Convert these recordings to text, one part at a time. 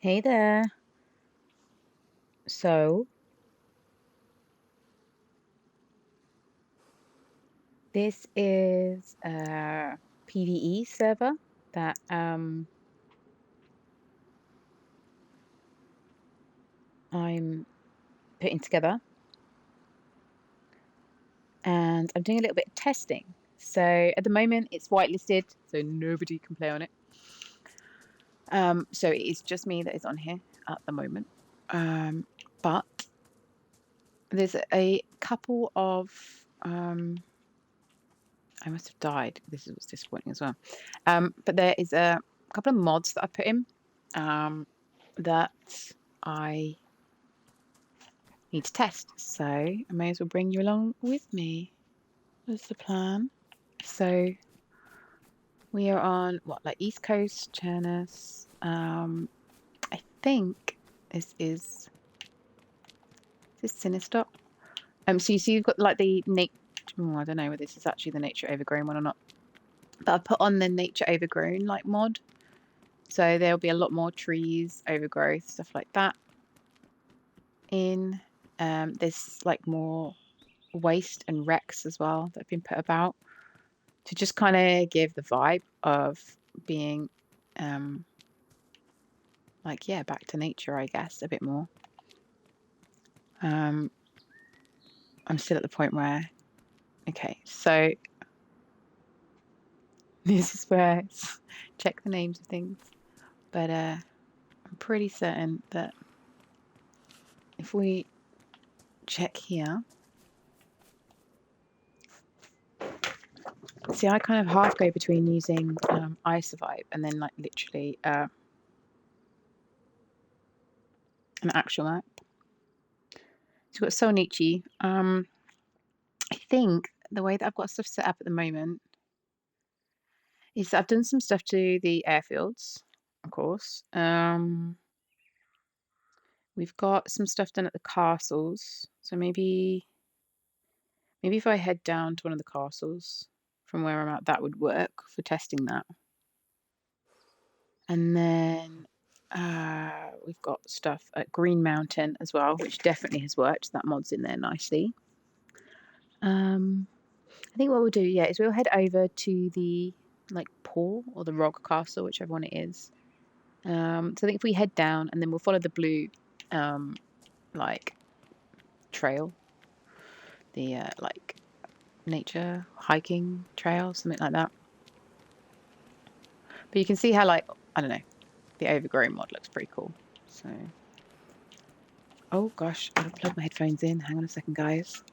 Hey there. So, this is a PvE server that I'm putting together, and I'm doing a little bit of testing. So, at the moment, it's whitelisted, so nobody can play on it. So it is just me that is on here at the moment. But there's a couple of I must have died. This is what's disappointing as well. But there is a couple of mods that I put in that I need to test. So I may as well bring you along with me. That's the plan. So we are on what, like East Coast, Chernus. I think this is Sinister. So you see you've got like the nature. Oh, I don't know whether this is actually the nature overgrown one or not. But I've put on the nature overgrown like mod. So there'll be a lot more trees, overgrowth, stuff like that. There's like more waste and wrecks as well that have been put about to just kind of give the vibe of being like, yeah, back to nature, I guess, a bit more. I'm still at the point where, okay, so this is where it's check the names of things, but I'm pretty certain that if we check here, see, I kind of half go between using iSurvive and then like literally an actual map. So we've got Solnichi. I think the way that I've got stuff set up at the moment is that I've done some stuff to the airfields, of course. We've got some stuff done at the castles. So maybe if I head down to one of the castles from where I'm at, that would work for testing that. And then we've got stuff at Green Mountain as well, which definitely has worked. That mod's in there nicely. I think what we'll do, yeah, is we'll head over to the like Paw or the Rock Castle, whichever one it is. So I think if we head down and then we'll follow the blue like trail, the like nature hiking trail, something like that. But you can see how, like, I don't know, the overgrown mod looks pretty cool. So, oh gosh, I've plugged my headphones in. Hang on a second, guys.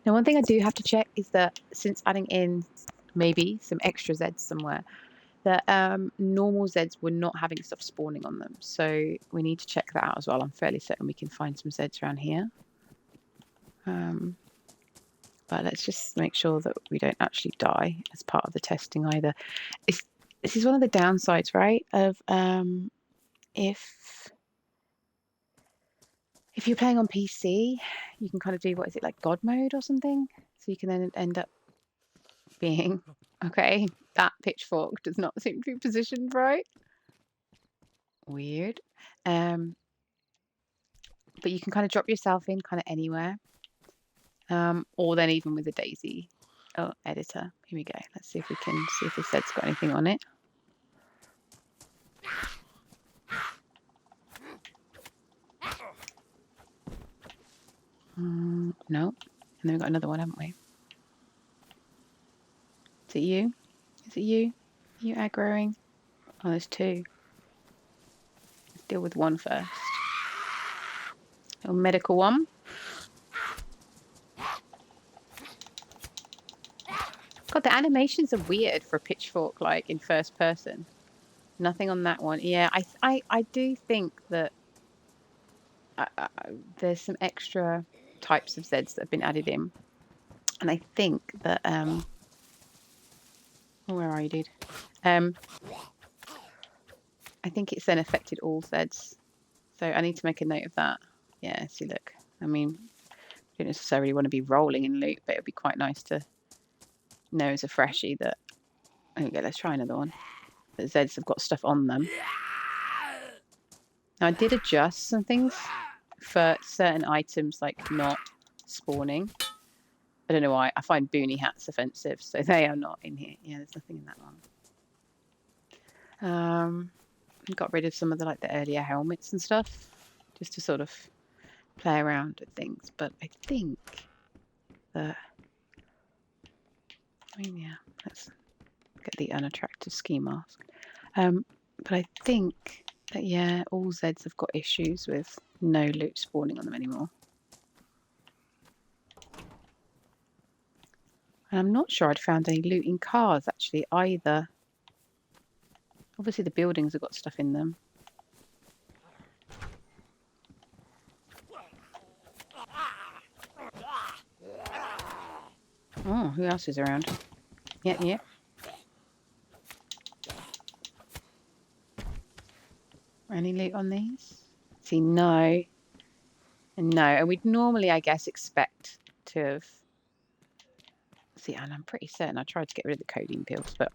Now, one thing I do have to check is that since adding in maybe some extra Zeds somewhere, that normal Zeds were not having stuff spawning on them. So we need to check that out as well. I'm fairly certain we can find some Zeds around here. But let's just make sure that we don't actually die as part of the testing either. This is one of the downsides, right, of if you're playing on PC, you can kind of do, what is it, like God mode or something? So you can then end up being, okay, that pitchfork does not seem to be positioned right. Weird. But you can kind of drop yourself in kind of anywhere. Or then even with the DayZ editor. Here we go. Let's see if we can see if this set's got anything on it. No. And then we've got another one, haven't we? Is it you? Is it you? Are you aggroing? Oh, there's two. Let's deal with one first. Little medical one. God, the animations are weird for a pitchfork, like in first person. Nothing on that one. Yeah, I do think that there's some extra types of Zeds that have been added in, and I think that oh, where are you, dude? I think it's then affected all Zeds, so I need to make a note of that. Yeah, see, look. I mean, I don't necessarily want to be rolling in loot, but it'd be quite nice to know as a freshie that. There we go. Let's try another one. that Zeds have got stuff on them. Now I did adjust some things for certain items, like not spawning. I don't know why. I find boonie hats offensive, so they are not in here. Yeah, there's nothing in that one. Got rid of some of the earlier helmets and stuff, just to sort of play around with things. But I think that, yeah, let's get the unattractive ski mask. But I think that, yeah, all Zeds have got issues with no loot spawning on them anymore. And I'm not sure I'd found any loot in cars actually either. Obviously the buildings have got stuff in them. Oh, who else is around? Yeah. Any loot on these? See, no. And no. And we'd normally, I guess, expect to have... See, and I'm pretty certain I tried to get rid of the codeine pills, but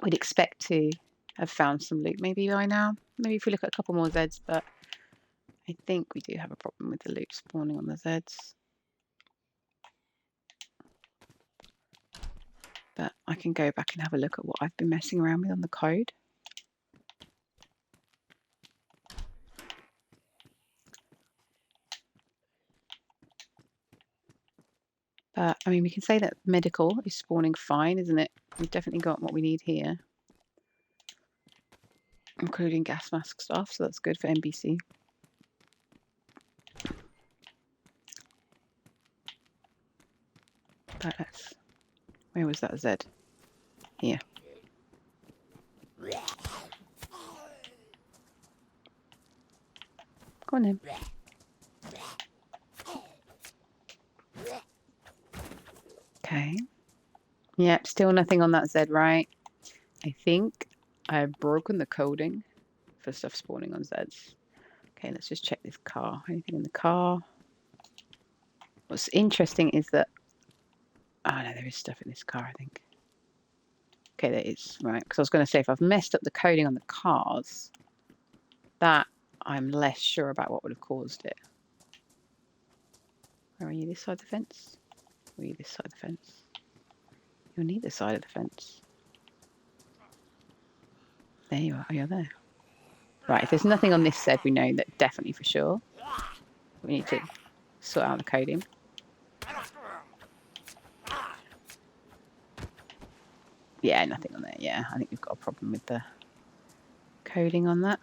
we'd expect to have found some loot maybe by now. Maybe if we look at a couple more Zeds, but I think we do have a problem with the loot spawning on the Zeds. But I can go back and have a look at what I've been messing around with on the code. But, I mean, we can say that medical is spawning fine, isn't it? We've definitely got what we need here. Including gas mask stuff, so that's good for NBC. But let's... Where was that Z? Here. Go on then. Okay. Yep, still nothing on that Z, right? I think I've broken the coding for stuff spawning on Zeds. Okay, let's just check this car. Anything in the car? What's interesting is that... Oh no, there is stuff in this car, I think. Okay, there is, right. Because I was going to say, if I've messed up the coding on the cars, that I'm less sure about what would have caused it. Where are you, this side of the fence? Or are you this side of the fence? You're neither side of the fence. There you are. Oh, you're there. Right, if there's nothing on this set, we know that definitely for sure. We need to sort out the coding. Yeah, nothing on there. Yeah, I think we've got a problem with the coding on that.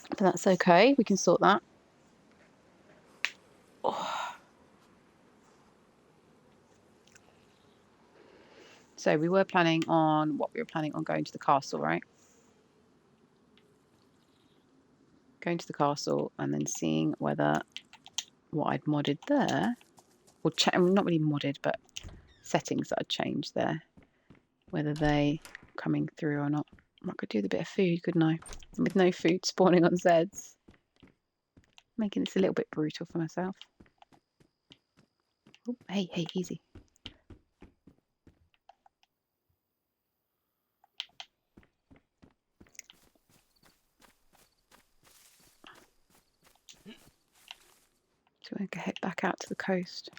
But that's okay. We can sort that. Oh. So we were planning on going to the castle, right? Going to the castle and then seeing whether what I'd modded there, or not really modded, but settings that I'd changed there, whether they coming through or not. I could do the bit of food, couldn't I? With no food spawning on Zeds. Making this a little bit brutal for myself. Oh, hey, easy. So we're going to head back out to the coast.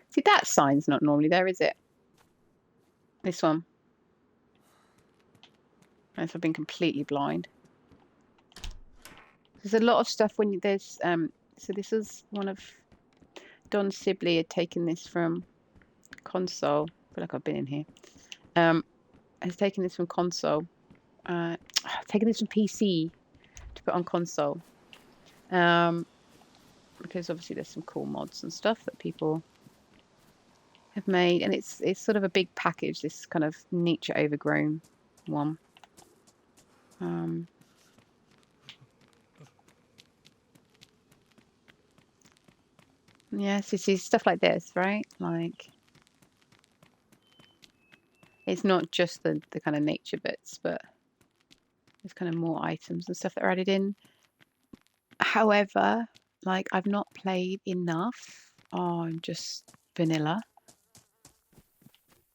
See, that sign's not normally there, is it? This one. Unless I've been completely blind. There's a lot of stuff when there's... so this is one of... Don Sibley had taken this from console. I feel like I've been in here. Has taken this from console. Taken this from PC to put on console. Because obviously there's some cool mods and stuff that people have made, and it's sort of a big package, this kind of nature overgrown one. Yeah, so see stuff like this, right? Like, it's not just the kind of nature bits, but there's kind of more items and stuff that are added in. However, like I've not played enough on just vanilla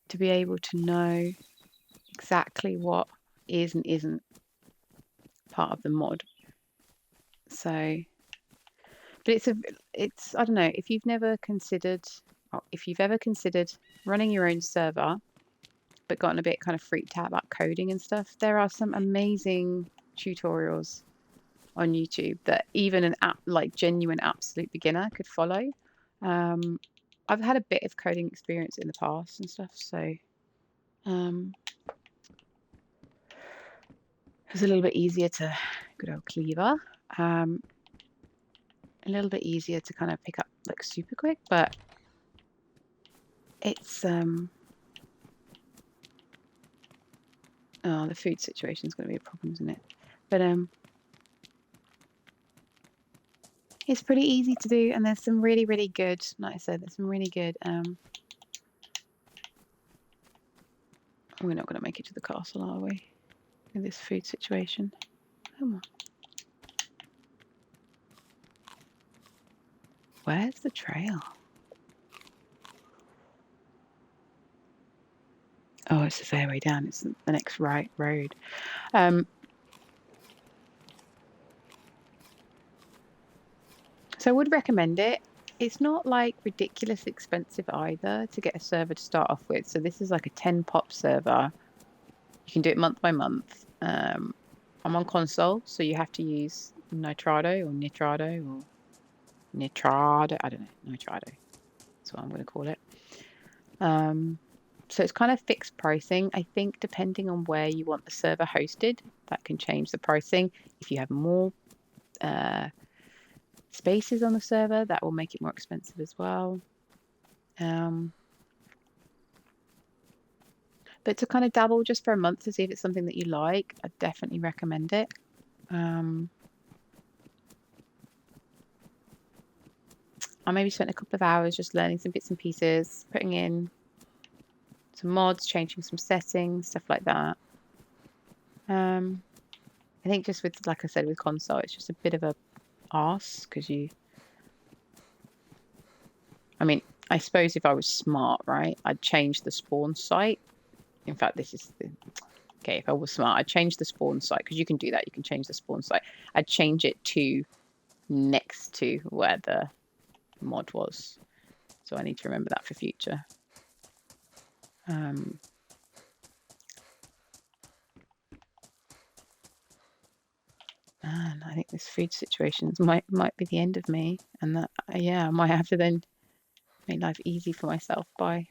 to be able to know exactly what is and isn't part of the mod. So, but it's I don't know, if you've ever considered running your own server but gotten a bit kind of freaked out about coding and stuff, there are some amazing tutorials on YouTube that even an genuine absolute beginner could follow. I've had a bit of coding experience in the past and stuff, so it's a little bit easier to, good old cleaver, a little bit easier to kind of pick up like super quick, but it's oh, the food situation is going to be a problem, isn't it? But it's pretty easy to do, and there's some really, really good, like I said, there's some really good we're not going to make it to the castle, are we, in this food situation? Come on. Where's the trail? Oh, it's a fair way down. It's the next right road. So I would recommend it. It's not like ridiculously expensive either to get a server to start off with. So this is like a 10 pop server. You can do it month by month. I'm on console, so you have to use Nitrado or Nitrado or Nitrado. I don't know, Nitrado. That's what I'm going to call it. So it's kind of fixed pricing. I think depending on where you want the server hosted, that can change the pricing. If you have more spaces on the server, that will make it more expensive as well. But to kind of dabble just for a month to see if it's something that you like, I definitely recommend it. I maybe spent a couple of hours just learning some bits and pieces, putting in some mods, changing some settings, stuff like that. I think just with, like I said, with console, it's just a bit of a arse because I mean, I suppose if I was smart, right, I'd change the spawn site. In fact, okay, if I was smart, I'd change the spawn site, because you can do that. You can change the spawn site. I'd change it to next to where the mod was. So I need to remember that for future. Man, I think this food situation might be the end of me, and that I might have to then make life easy for myself by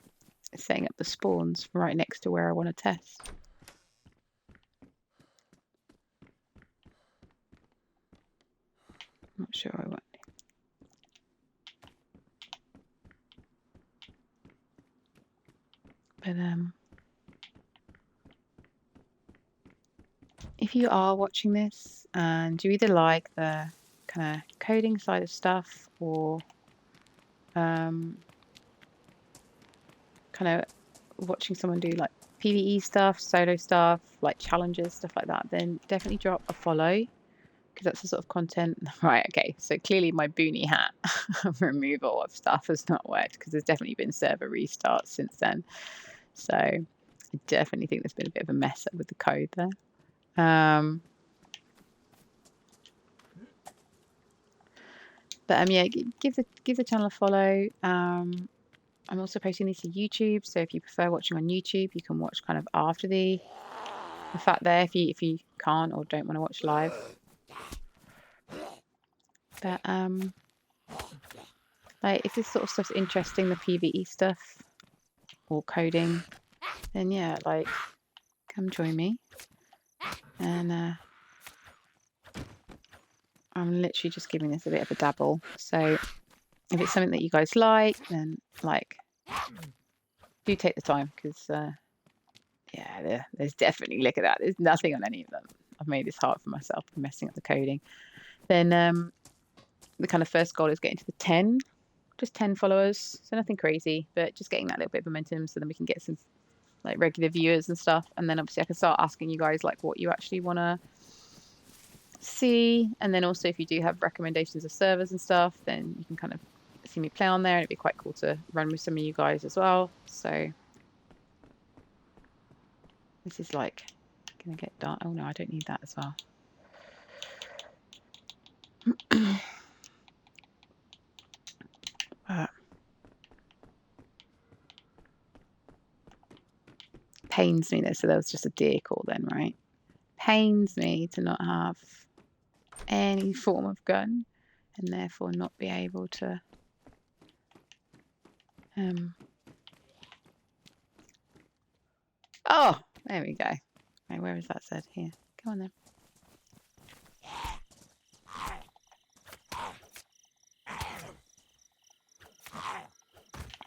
setting up the spawns right next to where I want to test. I'm not sure I want. But if you are watching this and you either like the kind of coding side of stuff or kind of watching someone do like PvE stuff, solo stuff, like challenges, stuff like that, then definitely drop a follow, because that's the sort of content. Right, okay, so clearly my boonie hat removal of stuff has not worked, because there's definitely been server restarts since then. So I definitely think there's been a bit of a mess up with the code there. But yeah, give the channel a follow. I'm also posting these to YouTube, so if you prefer watching on YouTube, you can watch kind of after the fact there, if you can't or don't want to watch live. But like if this sort of stuff's interesting, the PvE stuff or coding, then yeah, like come join me. And I'm literally just giving this a bit of a dabble. So if it's something that you guys like, then like do take the time, because yeah, there's definitely, look at that, there's nothing on any of them. I've made this hard for myself for messing up the coding. Then the kind of first goal is getting to the 10, just 10 followers, so nothing crazy, but just getting that little bit of momentum so then we can get some like regular viewers and stuff. And then obviously I can start asking you guys like what you actually want to see. And then also if you do have recommendations of servers and stuff, then you can kind of see me play on there. It'd be quite cool to run with some of you guys as well. So this is like gonna get dark. Oh no, I don't need that as well. Pains me though, so that was just a deer call then, right? Pains me to not have any form of gun and therefore not be able to oh, there we go. Right, where is that said? Here. Come on then.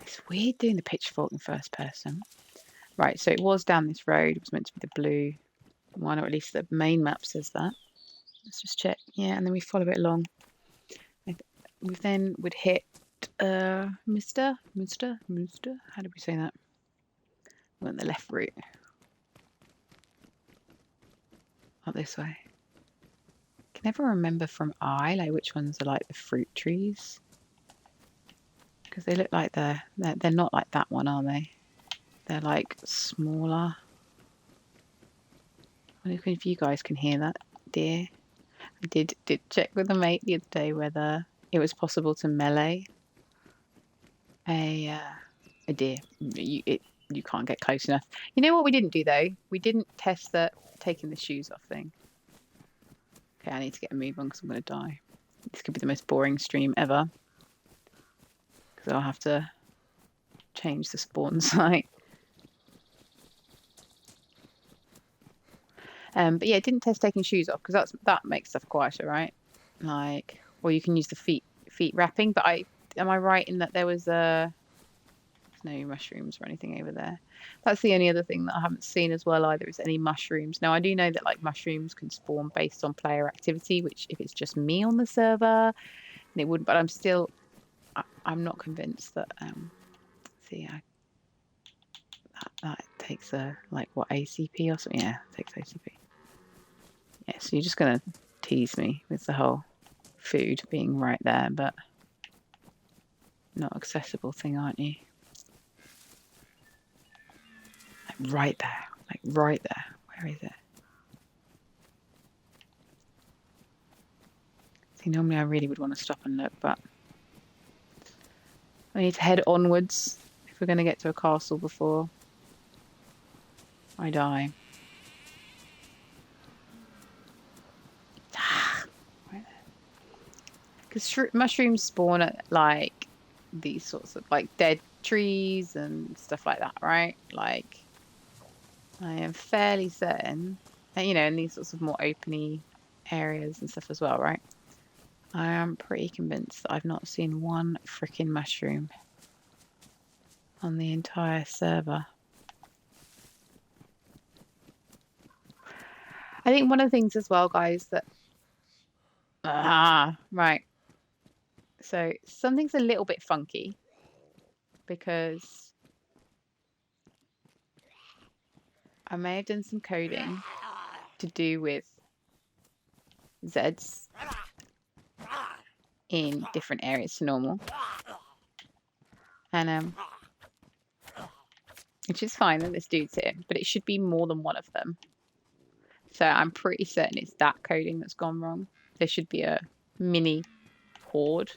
It's weird doing the pitchfork in first person. Right, so it was down this road. It was meant to be the blue one, or at least the main map says that. Let's just check. Yeah, and then we follow it along. We then would hit Mr. How did we say that? We went the left route. Up this way. I can never remember from like which ones are like the fruit trees. Because they look like they're not like that one, are they? They're like smaller. I wonder if you guys can hear that deer. I did check with a mate the other day whether it was possible to melee a deer. You can't get close enough. You know what we didn't do though? We didn't test the taking the shoes off thing. Okay, I need to get a move on because I'm going to die. This could be the most boring stream ever. Because I'll have to change the spawn site. But yeah, didn't test taking shoes off because that makes stuff quieter, right? Like, or you can use the feet wrapping. But am I right in that there was no mushrooms or anything over there? That's the only other thing that I haven't seen as well either is any mushrooms. Now I do know that like mushrooms can spawn based on player activity, which if it's just me on the server, then it wouldn't. But I'm not convinced that. See, that takes a like what ACP or something. Yeah, it takes ACP. Yeah, so you're just gonna tease me with the whole food being right there, but not accessible thing, aren't you? Like right there, like right there. Where is it? See, normally I really would want to stop and look, but I need to head onwards if we're going to get to a castle before I die. Because mushrooms spawn at like these sorts of like dead trees and stuff like that, right? Like I am fairly certain, and, you know, in these sorts of more openy areas and stuff as well, right? I am pretty convinced that I've not seen one freaking mushroom on the entire server. I think one of the things as well, guys, that right. So something's a little bit funky because I may have done some coding to do with Zeds in different areas to normal. And which is fine that this dude's here, but it should be more than one of them. So I'm pretty certain it's that coding that's gone wrong. There should be a mini horde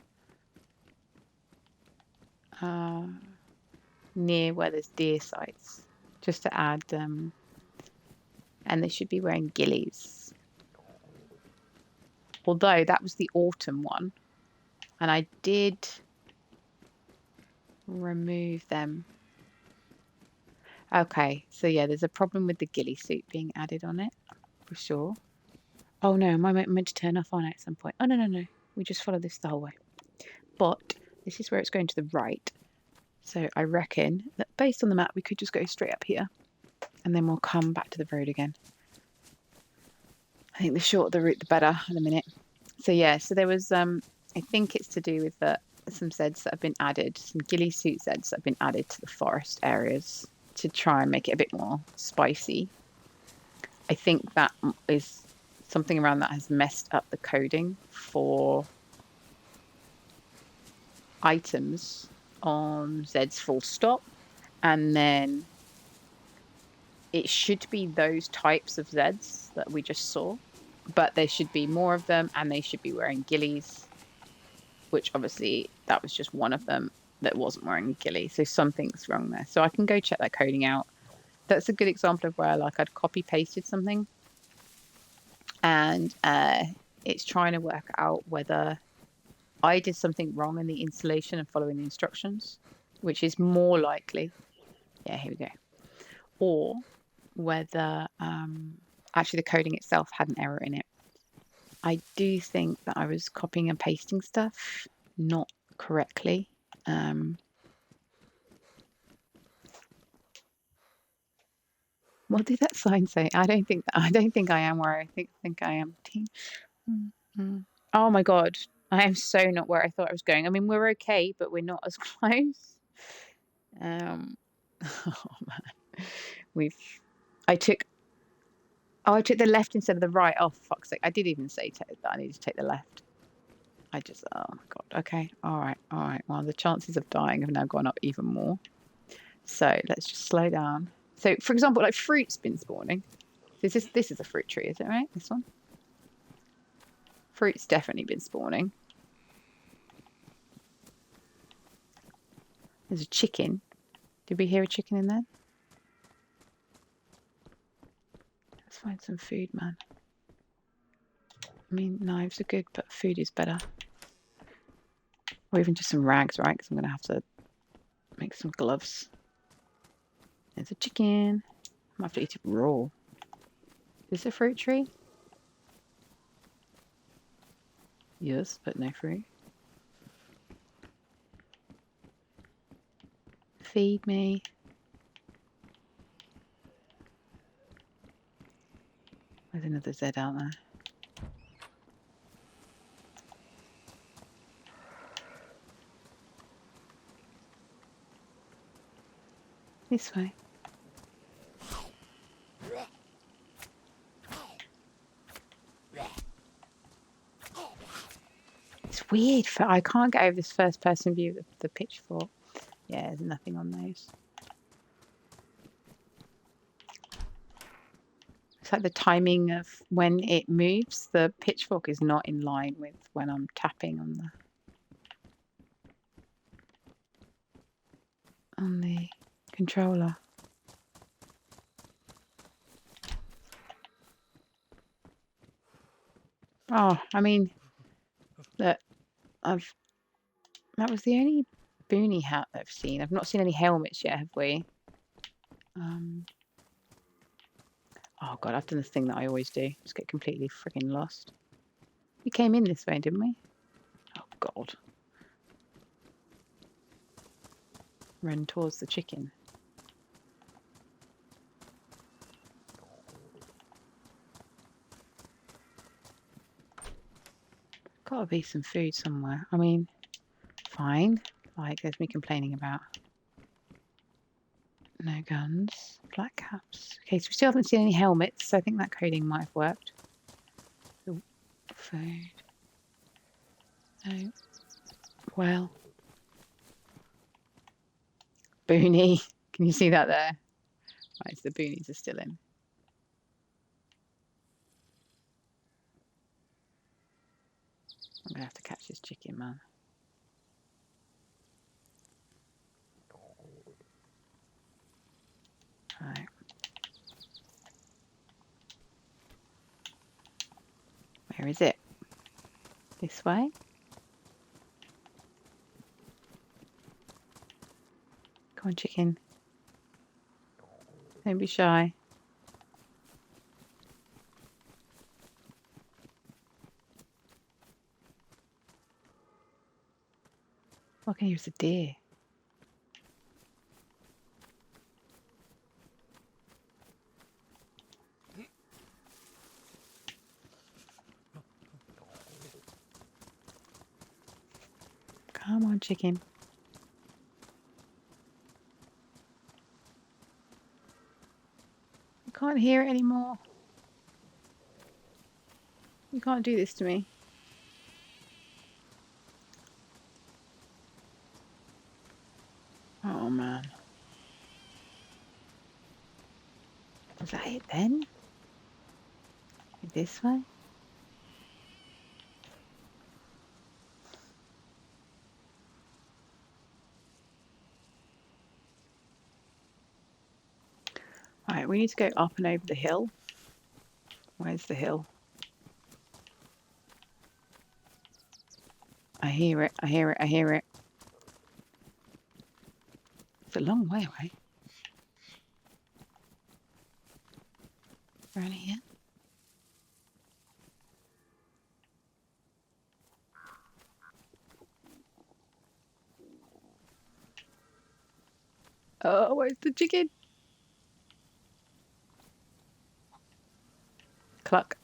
near where there's deer sites, just to add and they should be wearing ghillies. Although that was the autumn one, and I did remove them. Okay, so yeah, there's a problem with the ghillie suit being added on it, for sure. Oh no, am I meant to turn off on it at some point? Oh no, we just follow this the whole way. But this is where it's going to the right. So I reckon that based on the map, we could just go straight up here and then we'll come back to the road again. I think the shorter the route, the better at the minute. So yeah, so there was, I think it's to do with some Zeds that have been added, some ghillie suit Zeds that have been added to the forest areas to try and make it a bit more spicy. I think that is something around that has messed up the coding for items on Zed's full stop, and then it should be those types of Zeds that we just saw, but there should be more of them, and they should be wearing ghillies, which obviously that was just one of them that wasn't wearing a ghillie. So something's wrong there. So I can go check that coding out. That's a good example of where like I'd copy pasted something, and it's trying to work out whether I did something wrong in the installation and following the instructions, which is more likely. Yeah, here we go. Or whether actually the coding itself had an error in it. I do think that I was copying and pasting stuff not correctly. What did that sign say? I don't think I am where I think I am. Oh my god, I am so not where I thought I was going. I mean, we're okay, but we're not as close. Oh man, I took the left instead of the right. Oh fuck's sake! I did even say that I needed to take the left. Oh my god. Okay, all right. Well, the chances of dying have now gone up even more. So let's just slow down. So, for example, like fruit's been spawning. This is a fruit tree, is it right? This one. Fruit's definitely been spawning. There's a chicken. Did we hear a chicken in there? Let's find some food, man. I mean, knives are good, but food is better. Or even just some rags, right? Because I'm going to have to make some gloves. There's a chicken. I'm going to have to eat it raw. Is this a fruit tree? Yes, but no fruit. Feed me. There's another Z out there. This way. It's weird. I can't get over this first person view of the pitchfork. Yeah, there's nothing on those. It's like the timing of when it moves. The pitchfork is not in line with when I'm tapping on the controller. Oh, I mean, that was the only boonie hat I've seen. I've not seen any helmets yet, have we? Oh god, I've done this thing that I always do. Just get completely freaking lost. We came in this way, didn't we? Oh god. Run towards the chicken. Gotta be some food somewhere. I mean, fine. Like, there's me complaining about. No guns. Black caps. Okay, so we still haven't seen any helmets, so I think that coding might have worked. Ooh, food. No. Well. Boonie. Can you see that there? Right, so the boonies are still in. I'm gonna have to catch this chicken, man. Right. Where is it? This way? Come on, chicken. Don't be shy. Look, here's a deer. Come on, chicken. I can't hear it anymore. You can't do this to me. Oh man. Was that it then? This way? Right, we need to go up and over the hill. Where's the hill? I hear it, I hear it, I hear it. It's a long way away. Around here. Oh, where's the chicken? Cluck.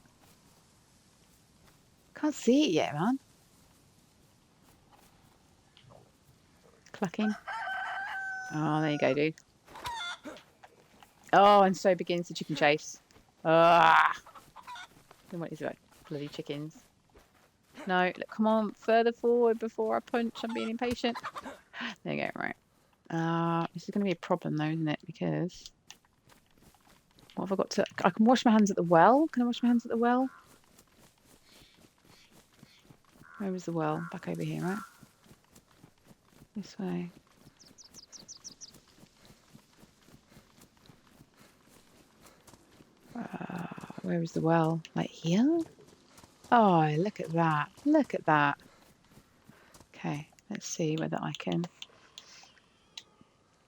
Can't see it yet, man. Clucking. Oh, there you go, dude. Oh, and so begins the chicken chase. Ah! Then what is it? Bloody chickens. No, look, come on, further forward before I punch. I'm being impatient. There you go, right. This is going to be a problem though, isn't it? Because what have I got to... I can wash my hands at the well. Can I wash my hands at the well? Where was the well? Back over here, right? This way. Where is the well? Like here? Oh, look at that. Look at that. Okay, let's see whether I can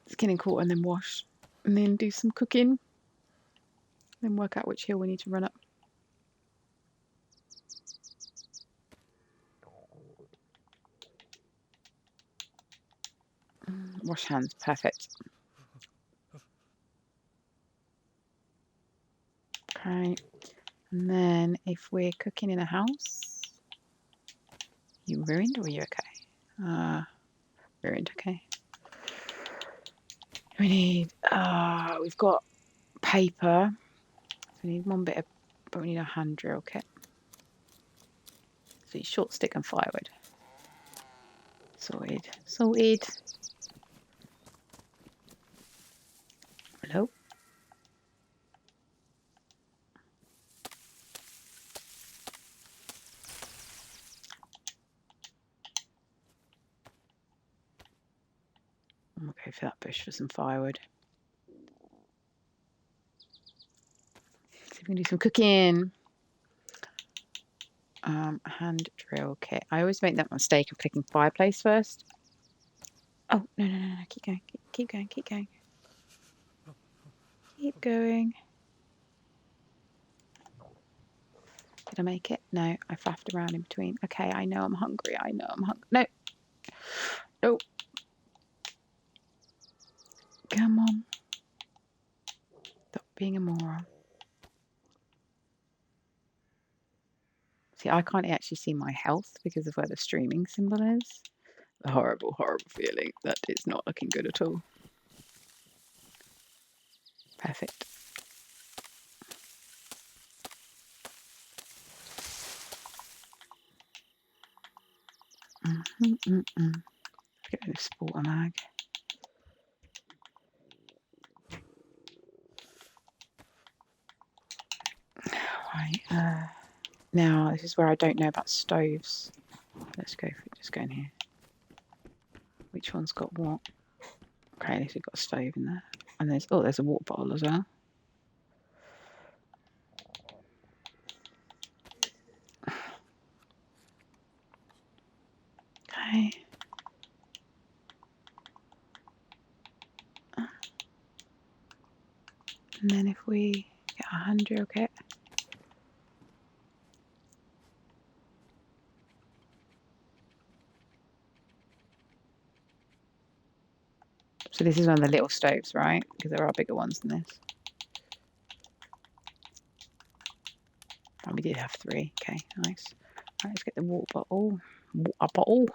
skin and quarter and then wash. And then do some cooking. Then work out which hill we need to run up. Wash hands, perfect. Okay, and then if we're cooking in a house, you ruined or are you okay? Ruined, okay. We need, we've got paper. So we need one bit of, but we need a hand drill kit. So short stick and firewood. Sorted, sorted. Hello. I'm okay for that bush for some firewood. See if we can do some cooking. Hand drill kit. I always make that mistake of clicking fireplace first. Oh, no, no, no, no. Keep going. Keep going. Keep going. Keep going. Did I make it? No, I faffed around in between. Okay, I know I'm hungry. I know I'm hungry. No. No. Come on. Stop being a moron. See, I can't actually see my health because of where the streaming symbol is. A horrible, horrible feeling. That is not looking good at all. Perfect. Let's get rid of Sporter Mag. Right. Now, this is where I don't know about stoves. Let's go for it. Just go in here. Which one's got what? Okay, at least we've got a stove in there. And there's a water bottle as well. Okay. And then if we get a hand drill kit. So this is one of the little stoves, right? Because there are bigger ones than this. Oh, we did have 3. Okay, nice. Right, let's get the water bottle. Water bottle.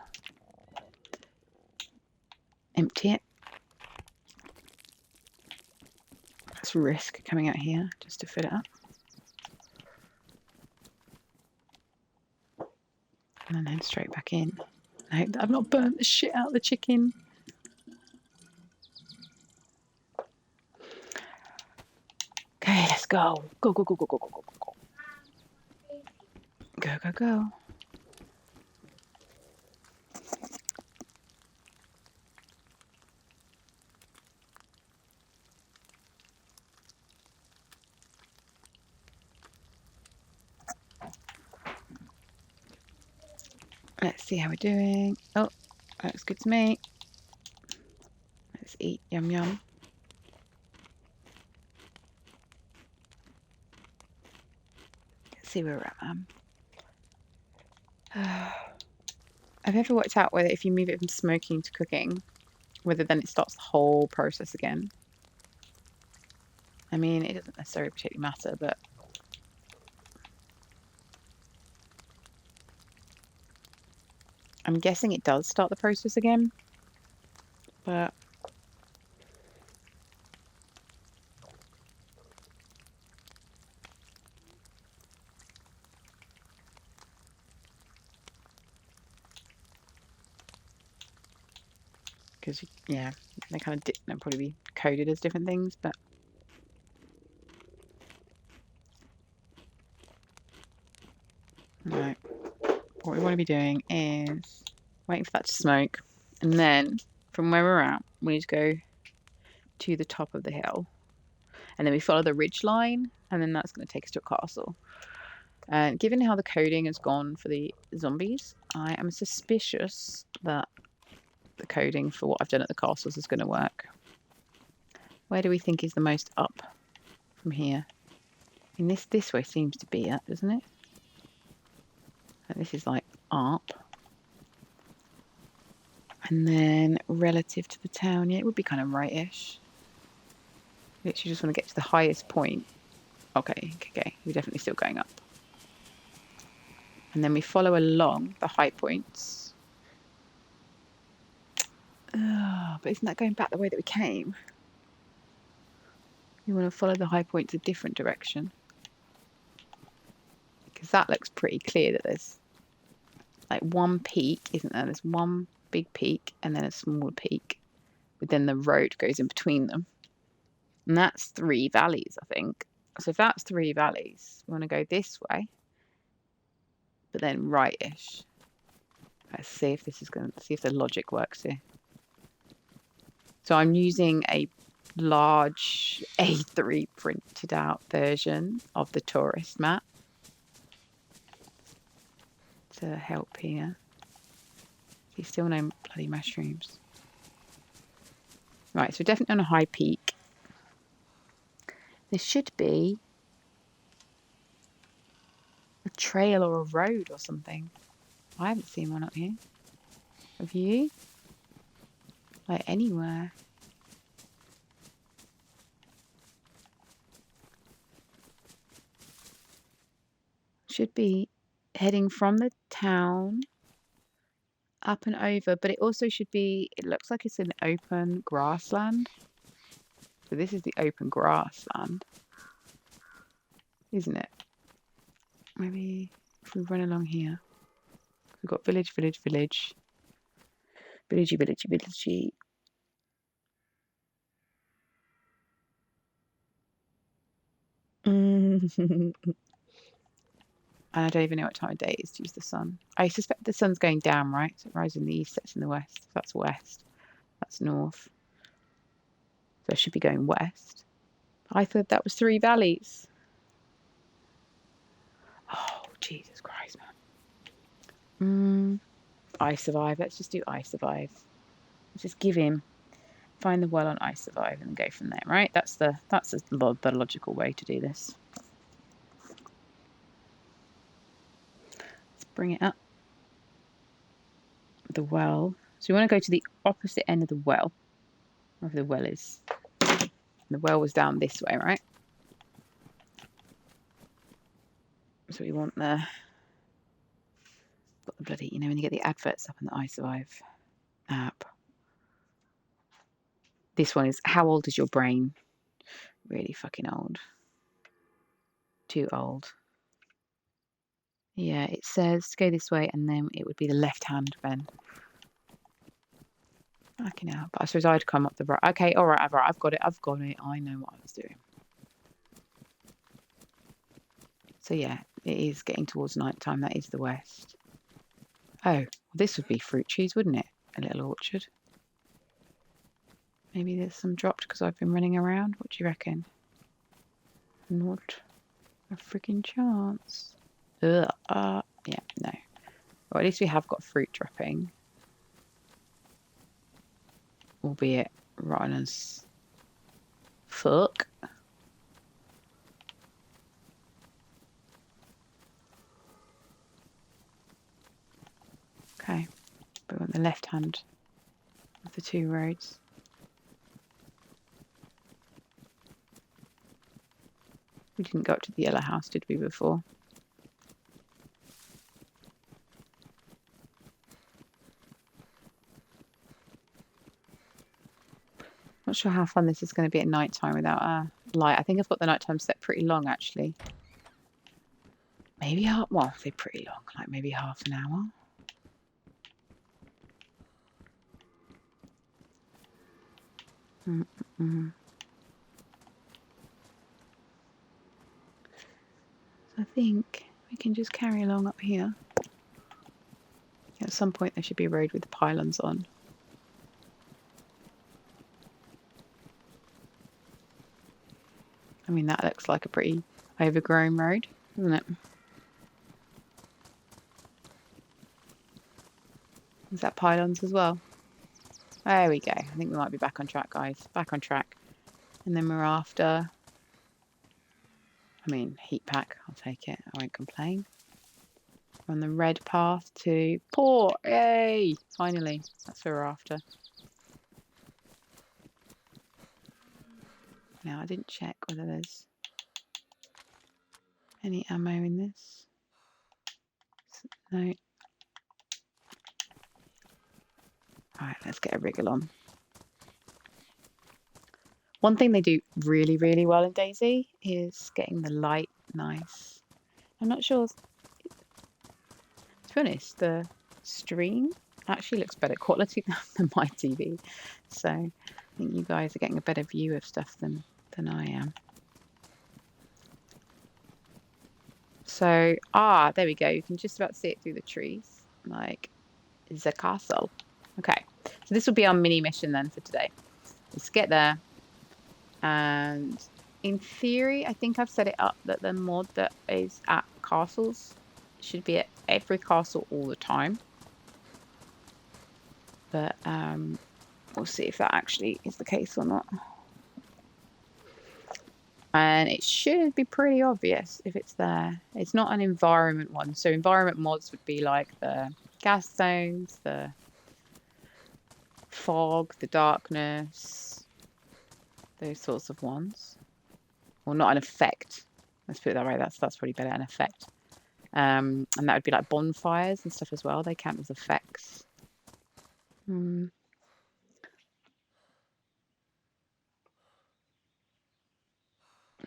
Empty it. Let's risk coming out here just to fill it up. And then straight back in. I hope that I've not burnt the shit out of the chicken. Okay, let's go. Go, go, go, go, go, go, go, go. Go, go, go. Let's see how we're doing. Oh, looks good to me. Let's eat. Yum, yum. Let's see where we're at. I've never worked out whether if you move it from smoking to cooking, whether then it starts the whole process again. I mean, it doesn't necessarily particularly matter, but I'm guessing it does start the process again. But because yeah, they kind of they'll probably be coded as different things, but no. What we want to be doing is waiting for that to smoke, and then from where we're at, we need to go to the top of the hill, and then we follow the ridge line, and then that's going to take us to a castle. And given how the coding has gone for the zombies, I am suspicious that the coding for what I've done at the castles is going to work. Where do we think is the most up from here? I mean, this way seems to be up, doesn't it? And this is like up. And then relative to the town, yeah, it would be kind of right-ish. Literally just want to get to the highest point. Okay, we're definitely still going up. And then we follow along the high points. But isn't that going back the way that we came? We want to follow the high points a different direction. Because that looks pretty clear that there's like one peak, isn't there? There's one big peak and then a small peak. But then the road goes in between them. And that's 3 valleys, I think. So if that's 3 valleys, we want to go this way. But then right-ish. Let's see if this is going to see if the logic works here. So I'm using a large A3 printed out version of the tourist map to help here. See, still no bloody mushrooms. Right, so we're definitely on a high peak. There should be a trail or a road or something. I haven't seen one up here. Have you? Like anywhere? Should be heading from the town up and over, but it also should be, it looks like it's an open grassland. So this is the open grassland, isn't it? Maybe if we run along here. We've got village, village, village. Villagey, villagey, villagey. And I don't even know what time of day it is to use the sun. I suspect the sun's going down, right? So it rises in the east, sets in the west. That's west. That's north. So I should be going west. I thought that was 3 valleys. Oh, Jesus Christ, man. I survive. Let's just do I survive. Let's just give him. Find the well on I survive and go from there, right? That's the logical way to do this. Let's bring it up. The well. So we want to go to the opposite end of the well. Wherever the well is. The well was down this way, right? So we want the... Got the bloody... You know, when you get the adverts up in the I Survive app. This one is, how old is your brain? Really fucking old. Too old. Yeah, it says to go this way, and then it would be the left hand then. Fucking hell. But I suppose I'd come up the right. Okay, all right, I've got it. I know what I was doing. So yeah, it is getting towards night time. That is the west. Oh, well, this would be fruit trees, wouldn't it? A little orchard. Maybe there's some dropped because I've been running around. What do you reckon? Not a freaking chance. Yeah, no. Well, at least we have got fruit dropping. Albeit rotten as fuck. Okay, but we want the left hand of the two roads. We didn't go up to the yellow house, did we, before? Not sure how fun this is going to be at night time without a light. I think I've got the nighttime set pretty long, actually. Maybe well, I say pretty long, like maybe half an hour. So I think we can just carry along up here. At some point there should be a road with the pylons on. I mean, that looks like a pretty overgrown road, doesn't it? Is that pylons as well? There we go. I think we might be back on track, guys. Back on track. And then we're after... I mean, heat pack. I'll take it. I won't complain. We're on the red path to port. Yay! Finally. That's what we're after. Now, I didn't check whether there's any ammo in this. No. Alright, let's get a wriggle on. One thing they do really, really well in DayZ is getting the light nice. I'm not sure... To be honest, the stream actually looks better quality than my TV. So I think you guys are getting a better view of stuff than I am. So, there we go. You can just about see it through the trees. Like, the castle. Okay, so this will be our mini mission then for today. Let's get there. And in theory, I think I've set it up that the mod that is at castles should be at every castle all the time. But we'll see if that actually is the case or not. And it should be pretty obvious if it's there. It's not an environment one. So environment mods would be like the gas zones, the fog, the darkness, those sorts of ones. Or not an effect. Let's put it that way. That's probably better, an effect. And that would be like bonfires and stuff as well. They count as effects.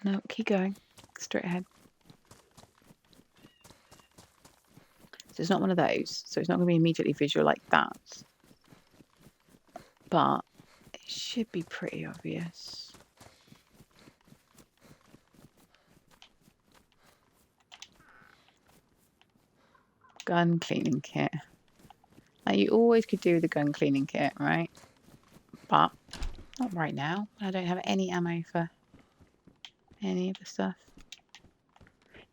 No, keep going. Straight ahead. So it's not one of those. So it's not going to be immediately visual like that. But it should be pretty obvious. Gun cleaning kit. Now you always could do the gun cleaning kit, right? But not right now. I don't have any ammo for any of the stuff.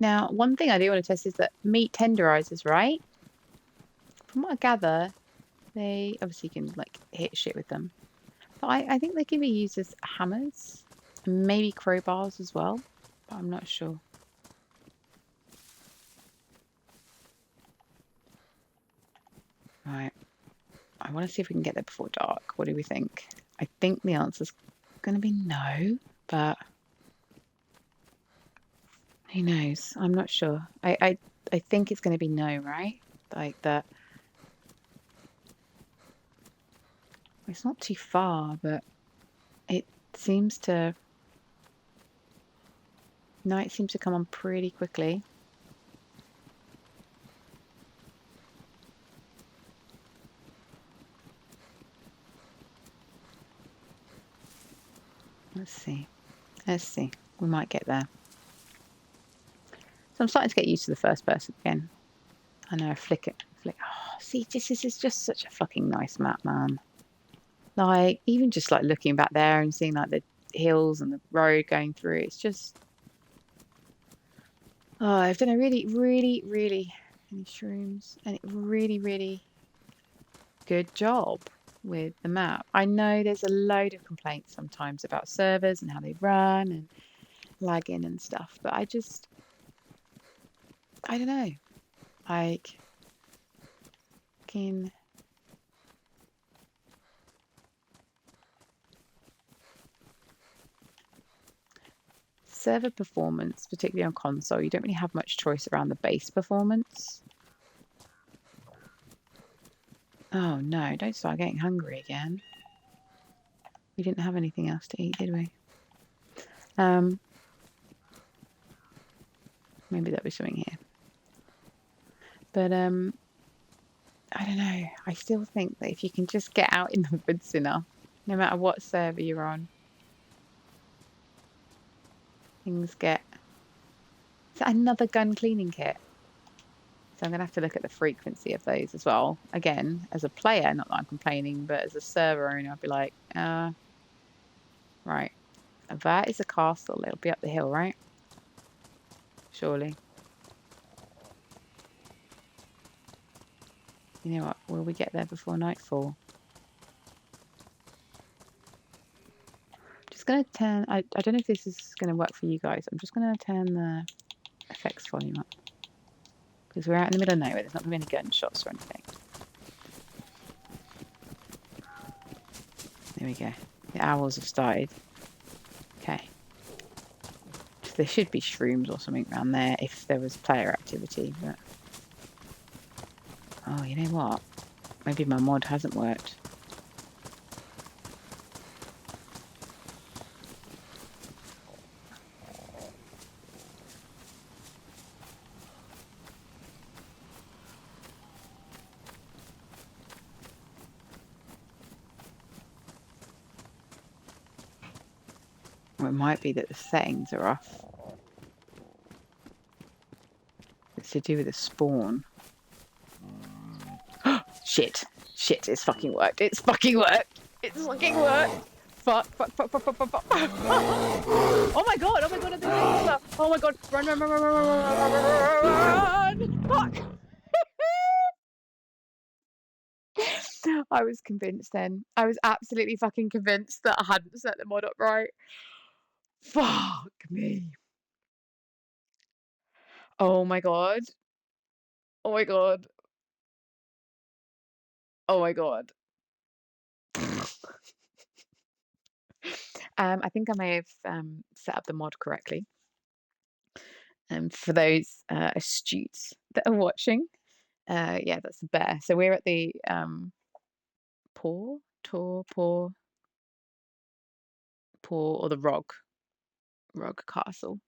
Now, one thing I do want to test is that meat tenderizers, right? From what I gather, they obviously can like hit shit with them. But I think they can be used as hammers and maybe crowbars as well. But I'm not sure. Right. I want to see if we can get there before dark. What do we think? I think the answer's going to be no, but who knows? I'm not sure. I think it's going to be no, right? Like that. It's not too far, but it seems to... Night seems to come on pretty quickly. Let's see. Let's see. We might get there. So I'm starting to get used to the first person again. I know, flick it. Oh, see, this is just such a fucking nice map, man. Like, even just like looking back there and seeing like the hills and the road going through, it's just... Oh, I've done a really any shrooms, and really good job with the map. I know there's a load of complaints sometimes about servers and how they run and lagging and stuff, but I don't know. Like, can server performance, particularly on console, you don't really have much choice around the base performance. Oh no, don't start getting hungry again. We didn't have anything else to eat, did we? Maybe there'll be something here. But I don't know. I still think that if you can just get out in the woods enough, no matter what server you're on, things get... Is that another gun cleaning kit? So I'm going to have to look at the frequency of those as well. Again, as a player, not that I'm complaining, but as a server owner, I'd be like, right. That is a castle. It'll be up the hill, right? Surely. You know what? Will we get there before nightfall? Just going to turn... I don't know if this is going to work for you guys. I'm just going to turn the effects volume up. Because we're out in the middle of nowhere. There's not going to be any gunshots or anything. There we go. The owls have started. Okay. So there should be shrooms or something around there if there was player activity. But... Oh, you know what? Maybe my mod hasn't worked. Or it might be that the settings are off. It's to do with the spawn. Shit. Shit, it's fucking worked. It's fucking worked. It's fucking worked. Fuck. Oh my god, I'm doing stuff. Oh my god, run. Fuck. I was convinced then. I was absolutely fucking convinced that I hadn't set the mod up right. Fuck me. Oh my god. Oh my god. Oh my god. I think I may have set up the mod correctly. For those astute that are watching, yeah, that's the bear. So we're at the or the Rog Castle.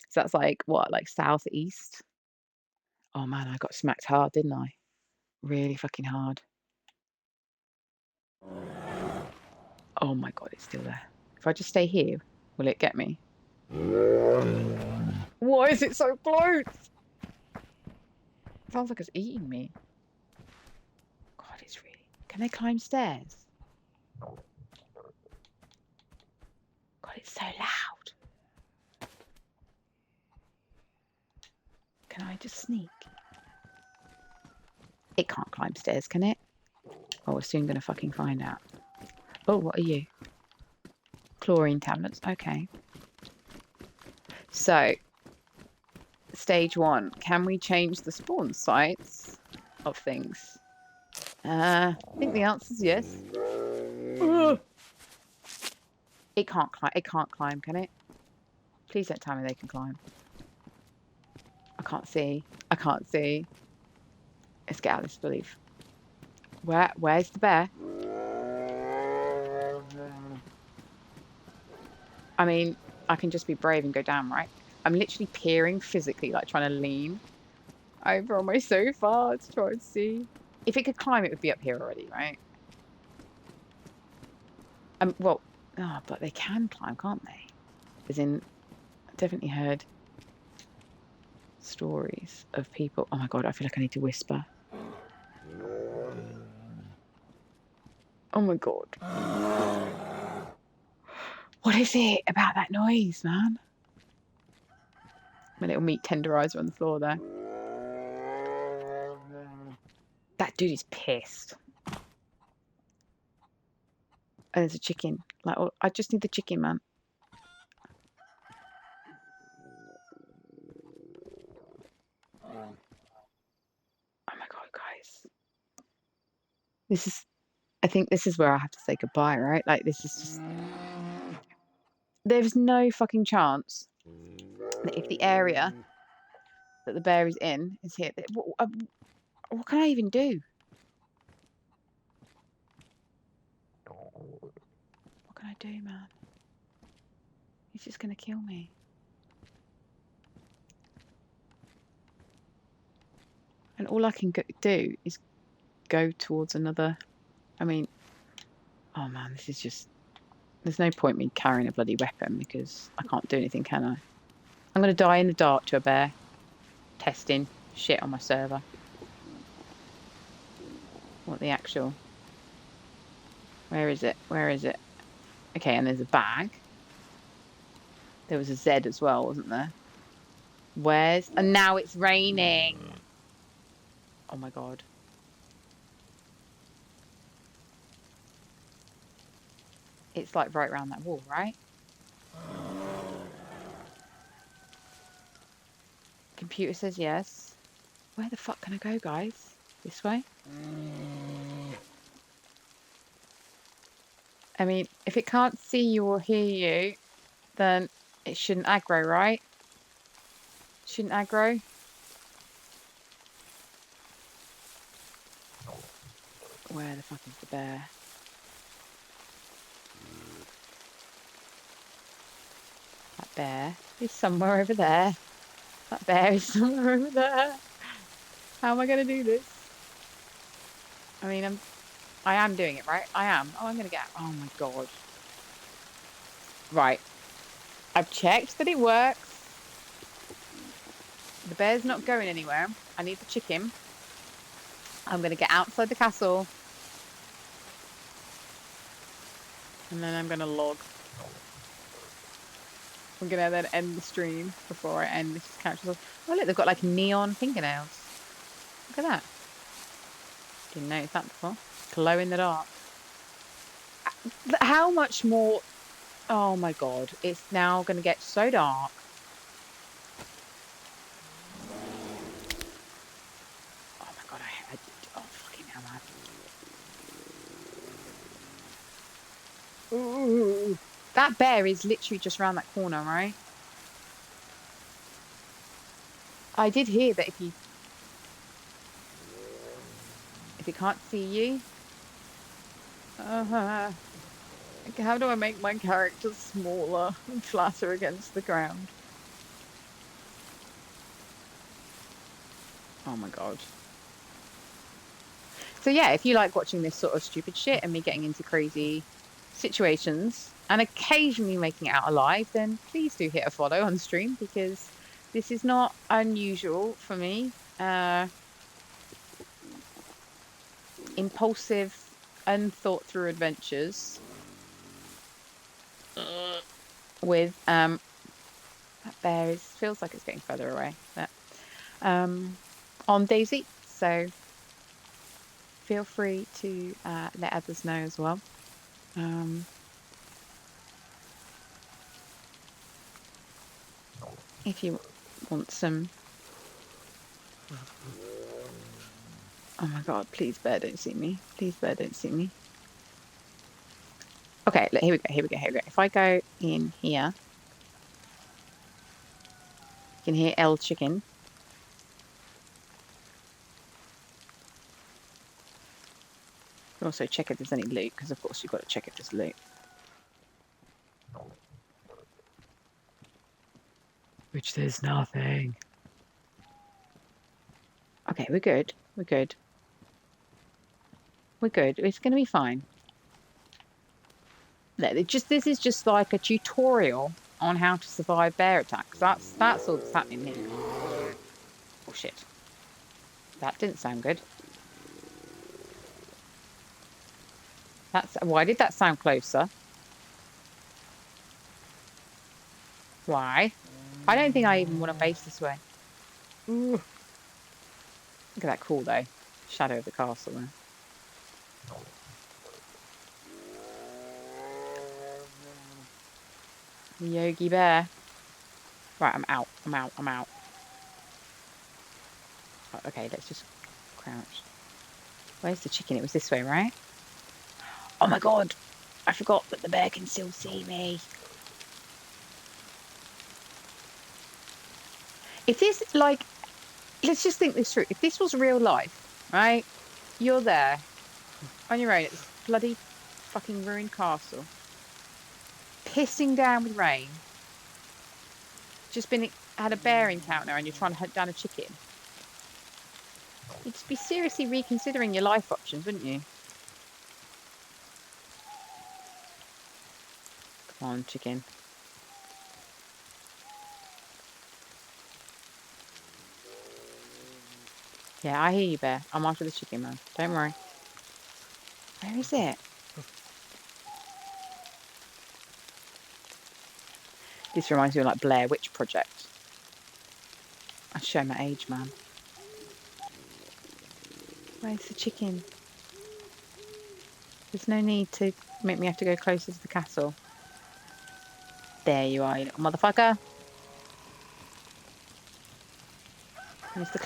So that's like what, like southeast? Oh man, I got smacked hard, didn't I? Really fucking hard. Oh my god, it's still there. If I just stay here, will it get me? Why is it so close? Sounds like it's eating me. God, it's really... Can they climb stairs? God, it's so loud. Can I just sneak? It can't climb stairs, can it? Oh, we're soon going to fucking find out. Oh, what are you? Chlorine tablets. Okay. So, stage 1. Can we change the spawn sites of things? I think the answer is yes. It can't climb. It can't climb, can it? Please don't tell me they can climb. I can't see. I can't see. Let's get out of this belief. Where's the bear? I mean, I can just be brave and go down, right? I'm literally peering physically, like trying to lean over on my sofa to try and see. If it could climb, it would be up here already, right? Well, Oh, but they can climb, can't they? As in, I definitely heard stories of people. Oh my god, I feel like I need to whisper. Oh my god. What is it about that noise, man? My little meat tenderizer on the floor there. That dude is pissed. And there's a chicken. Like, oh, I just need the chicken, man. Oh my god, guys. This is. I think this is where I have to say goodbye, right? Like, this is just. There's no fucking chance that if the area that the bear is in is here, what can I even do? What can I do, man? He's just gonna kill me. And all I can do is go towards another. I mean, oh man, this is just. There's no point me carrying a bloody weapon because I can't do anything, can I? I'm gonna die in the dark to a bear. Testing shit on my server. What the actual? Where is it? Where is it? Okay, and there's a bag. There was a Z as well, wasn't there? Where's... And now it's raining. Oh my god. It's like right around that wall, right? Computer says yes. Where the fuck can I go, guys? This way? I mean, if it can't see you or hear you, then it shouldn't aggro, right? Shouldn't aggro. Where the fuck is the bear? That bear is somewhere over there. That bear is somewhere over there. How am I going to do this? I mean, I am doing it, right? I am. Oh, I'm going to get... Oh my god. Right. I've checked that it works. The bear's not going anywhere. I need the chicken. I'm going to get outside the castle. And then I'm going to log. I'm going to then end the stream before I end this character. Oh, look, they've got like neon fingernails. Look at that. Didn't notice that before. Glow in the dark. How much more... Oh my god. It's now going to get so dark. Oh my god, oh fucking hell, man. Ooh. That bear is literally just around that corner, right? I did hear that if it can't see you... How do I make my character smaller and flatter against the ground? Oh my god. So yeah, if you like watching this sort of stupid shit and me getting into crazy situations and occasionally making it out alive, then please do hit a follow on stream because this is not unusual for me. Impulsive, unthought through adventures with that bear feels like it's getting further away, but on DayZ. So feel free to let others know as well. If you want some... Oh my god, please bear don't see me. Please bear don't see me. Okay, look, here we go, here we go, here we go. If I go in here, you can hear L chicken. You can also check if there's any loot, because of course you've got to check if there's loot. Which there's nothing. Okay, we're good. We're good. We're good. It's going to be fine. This is just like a tutorial on how to survive bear attacks. That's all that's happening here. Oh shit. That didn't sound good. Why did that sound closer? Why? I don't think I even want to base this way. Ooh. Look at that cool though. Shadow of the castle there. Yogi Bear. Right, I'm out. Oh, okay, let's just crouch. Where's the chicken? It was this way, right? Oh my god! I forgot that the bear can still see me. If this, like, let's just think this through. If this was real life, right? You're there on your own at this bloody fucking ruined castle, pissing down with rain. Just had a bear encounter and you're trying to hunt down a chicken. You'd just be seriously reconsidering your life options, wouldn't you? Come on, chicken. Yeah, I hear you, bear. I'm after the chicken, man. Don't worry. Where is it? This reminds me of like Blair Witch Project. I show my age, man. Where's the chicken? There's no need to make me have to go closer to the castle. There you are, you little motherfucker. Where's the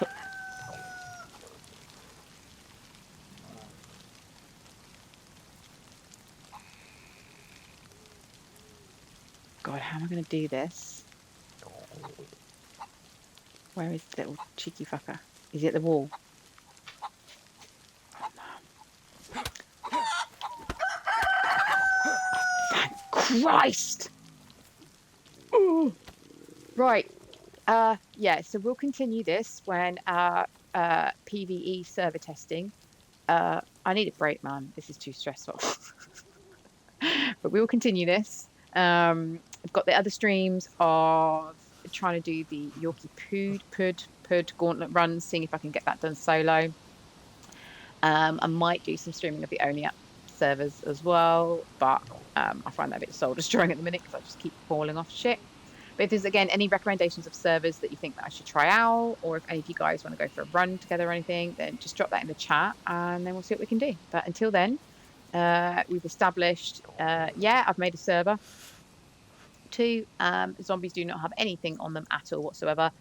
God, how am I going to do this? Where is the little cheeky fucker? Is he at the wall? Thank Christ! Ooh. Right. Yeah, so we'll continue this when PvE server testing. I need a break, man. This is too stressful. But we will continue this. I've got the other streams of trying to do the Yorkie Pud gauntlet runs, seeing if I can get that done solo. I might do some streaming of the Only Up servers as well, but I find that a bit soul destroying at the minute because I just keep falling off shit. But if there's, again, any recommendations of servers that you think that I should try out, or if any of you guys want to go for a run together or anything, then just drop that in the chat and then we'll see what we can do. But until then, we've established, yeah, I've made a server. 2, zombies do not have anything on them at all whatsoever.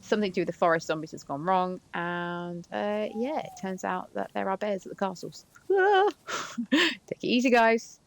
Something to do with the forest zombies has gone wrong. And yeah, it turns out that there are bears at the castles. Take it easy, guys.